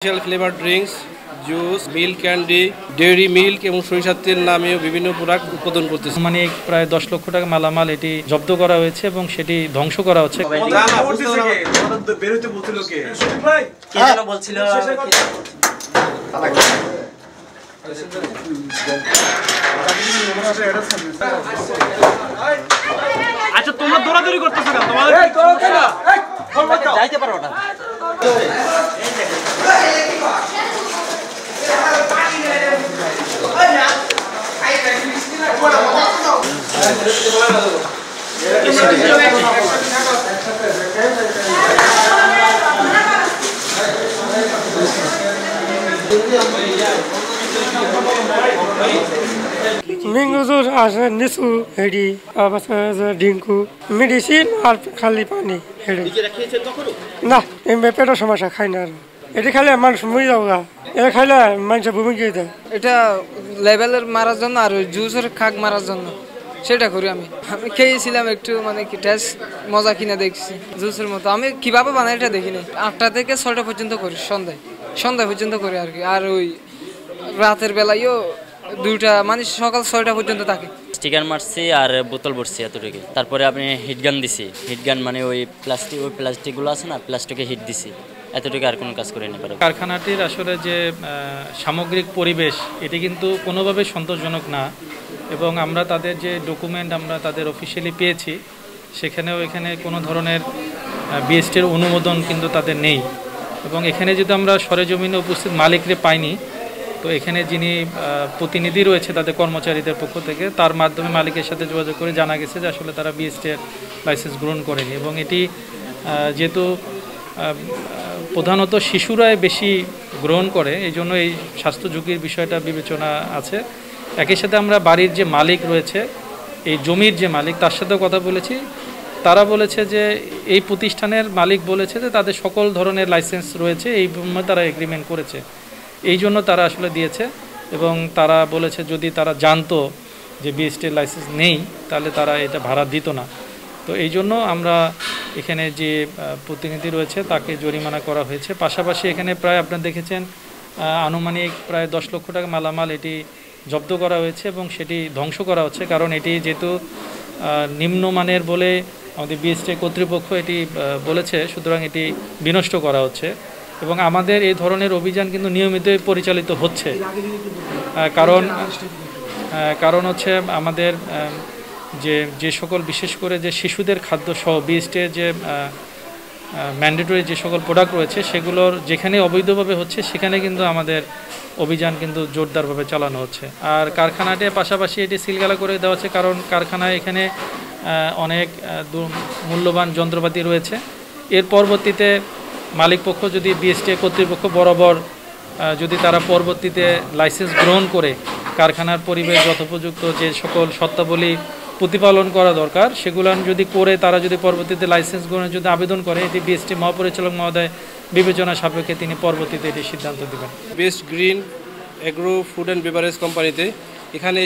Special flavour drinks, juice, milk candy, dairy milk এবং সরিষার তেল নামেও বিভিন্ন প্রোডাক্ট উৎপাদন করতেছে। মানে প্রায় 10 লক্ষ টাকা মালামাল এটি জব্দ করা হয়েছে এবং সেটি ধ্বংস করা হচ্ছে। আচ্ছা তোমরা দৌড়াদৌড়ি করতেছো না, তোমাদের যাইতে পারো না। ম্যাঙ্গো জুস আছে, নিচু হেডি ডিঙ্কু মেডিসিন আর খালি পানি হেডি না এমনি পেটের সমস্যা খাই না। আর এটি খাইলে মানুষ মরে যাবো গা, এটা খাইলে মানুষের ভূমিকা দেয়। এটা লেভেলের মারার জন্য আর জুসের খাক মারার জন্য সেটা করি। আমি খেয়েছিলাম একটু, মানে কি টেস্ট মজা কিনে দেখছি জুসের মতো। আমি কিভাবে বানাই এটা দেখিনি। 8টা থেকে 6টা পর্যন্ত করি, সন্ধ্যা পর্যন্ত করি আর কি। আর ওই রাতের বেলায়ও 2টা, মানে সকাল 6টা পর্যন্ত থাকে। স্টিকার মারছি আর বোতল ভরছি এতটুকু। তারপরে আপনি হিটগান দিছি। হিটগান মানে ওই প্লাস্টিকগুলো আছে না, প্লাস্টিকে হিট দিছি, এতটুকু আর কোনো কাজ করে নিতে পারবো। কারখানাটির আসলে যে সামগ্রিক পরিবেশ এটি কিন্তু কোনোভাবে সন্তোষজনক না, এবং আমরা তাদের যে ডকুমেন্ট আমরা তাদের অফিসিয়ালি পেয়েছি সেখানেও এখানে কোনো ধরনের বিএসটির অনুমোদন কিন্তু তাদের নেই। এবং এখানে যদি আমরা সরেজমিনে উপস্থিত মালিকরে পাইনি, তো এখানে যিনি প্রতিনিধি রয়েছে তাদের কর্মচারীদের পক্ষ থেকে, তার মাধ্যমে মালিকের সাথে যোগাযোগ করে জানা গেছে যে আসলে তারা বিএসটির লাইসেন্স গ্রহণ করেনি। এবং এটি যেহেতু প্রধানত শিশুরাই বেশি গ্রহণ করে, এই জন্য এই স্বাস্থ্য ঝুঁকির বিষয়টা বিবেচনা আছে। একই সাথে আমরা বাড়ির যে মালিক রয়েছে, এই জমির যে মালিক, তার সাথেও কথা বলেছি। তারা বলেছে যে এই প্রতিষ্ঠানের মালিক বলেছে যে তাদের সকল ধরনের লাইসেন্স রয়েছে, এই তারা এগ্রিমেন্ট করেছে, এই জন্য তারা আসলে দিয়েছে। এবং তারা বলেছে যদি তারা জানতো যে বিএসটির লাইসেন্স নেই তাহলে তারা এটা ভাড়া দিত না। তো এই জন্য আমরা এখানে যে প্রতিনিধি রয়েছে তাকে জরিমানা করা হয়েছে। পাশাপাশি এখানে প্রায় আপনারা দেখেছেন আনুমানিক প্রায় 10 লক্ষ টাকা মালামাল এটি জব্দ করা হয়েছে এবং সেটি ধ্বংস করা হচ্ছে। কারণ এটি যেহেতু নিম্নমানের বলে আমাদের বিএসটি কর্তৃপক্ষ এটি বলেছে, সুতরাং এটি বিনষ্ট করা হচ্ছে। এবং আমাদের এই ধরনের অভিযান কিন্তু নিয়মিতই পরিচালিত হচ্ছে। কারণ হচ্ছে আমাদের যে সকল, বিশেষ করে যে শিশুদের খাদ্য সহ বিএসটির যে ম্যান্ডেটরি যে সকল প্রোডাক্ট রয়েছে সেগুলোর যেখানে অবৈধভাবে হচ্ছে সেখানে কিন্তু আমাদের অভিযান কিন্তু জোরদারভাবে চালানো হচ্ছে। আর কারখানাটির পাশাপাশি এটি সিলগালা করে দেওয়া হচ্ছে, কারণ কারখানায় এখানে অনেক মূল্যবান যন্ত্রপাতি রয়েছে। এর পরবর্তীতে মালিকপক্ষ যদি বিএসটি কর্তৃপক্ষ বরাবর যদি তারা পরবর্তীতে লাইসেন্স গ্রহণ করে কারখানার পরিবেশ যথোপযুক্ত যে সকল শর্তাবলী প্রতিপালন করা দরকার সেগুলো যদি করে তারা যদি পরবর্তীতে লাইসেন্স গ্রহণের যদি আবেদন করে, এটি বিএসটি মহাপরিচালক মহোদয় বিবেচনা সাপেক্ষে তিনি পরবর্তীতে এটি সিদ্ধান্ত দেবেন। Best green agro food and beverage কোম্পানিতে এখানে